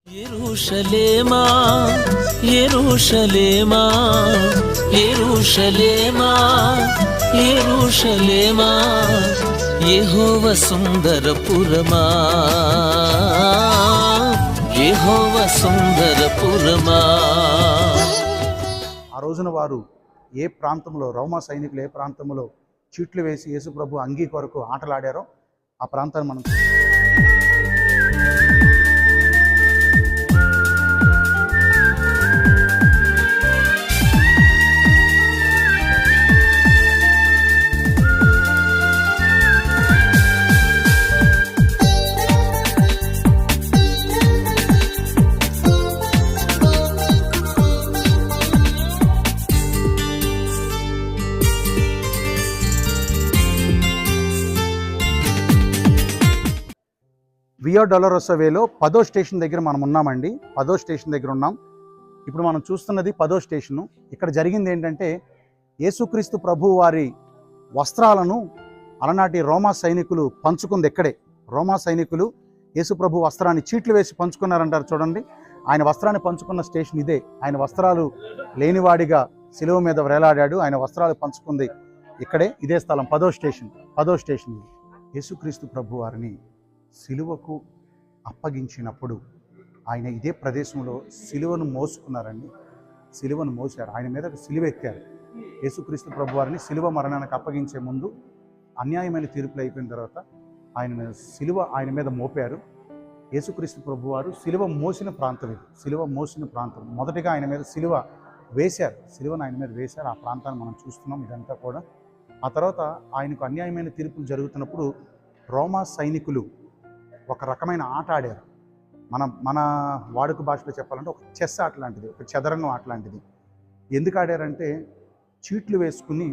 యెరూషలేమా యెరూషలేమా యెరూషలేమా యెరూషలేమా యెహోవా సుందరపురమా యెహోవా సుందరపురమా. ఆ రోజున వారు ఏ ప్రాంతంలో రోమా సైనికులు ఏ ప్రాంతంలో చీట్లు వేసి యేసుప్రభు అంగీ కొరకు ఆటలాడారో ఆ ప్రాంతాన్ని మనం వియా డొలరోసా వేలో 10వ స్టేషన్ దగ్గర మనం ఉన్నామండి. 10వ స్టేషన్ దగ్గర ఉన్నాం. ఇప్పుడు మనం చూస్తున్నది 10వ స్టేషను. ఇక్కడ జరిగింది ఏంటంటే యేసుక్రీస్తు ప్రభు వారి వస్త్రాలను అలనాటి రోమా సైనికులు పంచుకుంది ఎక్కడే. రోమా సైనికులు యేసుప్రభు వస్త్రాన్ని చీట్లు వేసి పంచుకున్నారంటారు చూడండి. ఆయన వస్త్రాన్ని పంచుకున్న స్టేషన్ ఇదే. ఆయన వస్త్రాలు లేనివాడిగా శిలువ మీద వేలాడాడు. ఆయన వస్త్రాలు పంచుకుంది ఇక్కడే, ఇదే స్థలం. 10వ స్టేషన్. యేసుక్రీస్తు ప్రభు వారిని సిలువకు అప్పగించినప్పుడు ఆయన ఇదే ప్రదేశంలో సిలువను మోసుకున్నారండి. సిలువను మోసారు, ఆయన మీద సిలువ ఎత్తారు. యేసుక్రీస్తు ప్రభు వారిని సిలువ మరణానికి అప్పగించే ముందు అన్యాయమైన తీర్పులు అయిపోయిన తర్వాత ఆయన మీద మోపారు. యేసుక్రీస్తు ప్రభు వారు సిలువ మోసిన ప్రాంతం ఇది. సిలువ మోసిన ప్రాంతం మొదటిగా ఆయన మీద సిలువను ఆయన మీద వేశారు. ఆ ప్రాంతాన్ని మనం చూస్తున్నాం ఇదంతా కూడా. ఆ తర్వాత ఆయనకు అన్యాయమైన తీర్పులు జరుగుతున్నప్పుడు రోమా సైనికులు ఒక రకమైన ఆట ఆడారు. మన వాడుక భాషలో చెప్పాలంటే ఒక చెస్ ఆట లాంటిది, ఒక చదరంగం ఆట లాంటిది. ఎందుకు ఆడారంటే చీట్లు వేసుకుని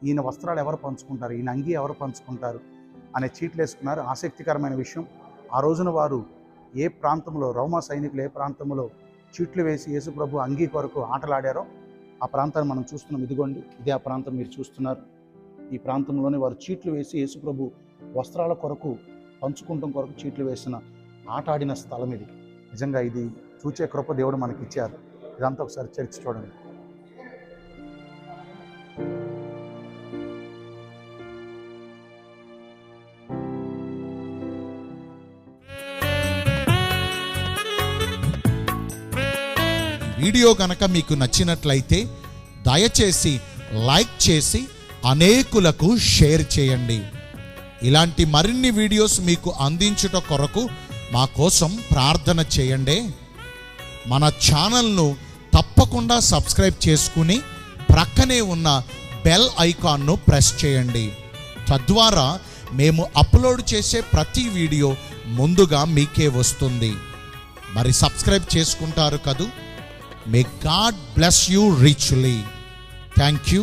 ఈయన వస్త్రాలు ఎవరు పంచుకుంటారు, ఈయన అంగీ ఎవరు పంచుకుంటారు అనే చీట్లు వేసుకున్నారు. ఆసక్తికరమైన విషయం, ఆ రోజున వారు ఏ ప్రాంతంలో రోమా సైనికులు ఏ ప్రాంతంలో చీట్లు వేసి యేసుప్రభు అంగీ కొరకు ఆటలాడారో ఆ ప్రాంతాన్ని మనం చూస్తున్నాం. ఇదిగోండి, ఇదే ఆ ప్రాంతం మీరు చూస్తున్నారు. ఈ ప్రాంతంలోనే వారు చీట్లు వేసి యేసుప్రభు వస్త్రాల కొరకు పంచుకుంటం కొరకు చీట్లు వేసిన ఆట ఆడిన స్థలం ఇది. నిజంగా ఇది చూచే కృప దేవుడు మనకి ఇచ్చారు. ఇదంతా ఒకసారి చర్చ చూడండి. వీడియో కనుక మీకు నచ్చినట్లయితే దయచేసి లైక్ చేసి అనేకులకు షేర్ చేయండి. ఇలాంటి మరిన్ని వీడియోస్ మీకు అందించుట కొరకు మా కోసం ప్రార్థన చేయండి. మన ఛానల్ను తప్పకుండా సబ్స్క్రైబ్ చేసుకుని ప్రక్కనే ఉన్న బెల్ ఐకాన్ను ప్రెస్ చేయండి. తద్వారా మేము అప్లోడ్ చేసే ప్రతి వీడియో ముందుగా మీకే వస్తుంది. మరి సబ్స్క్రైబ్ చేసుకుంటారు కదూ. May God bless you richly. Thank you.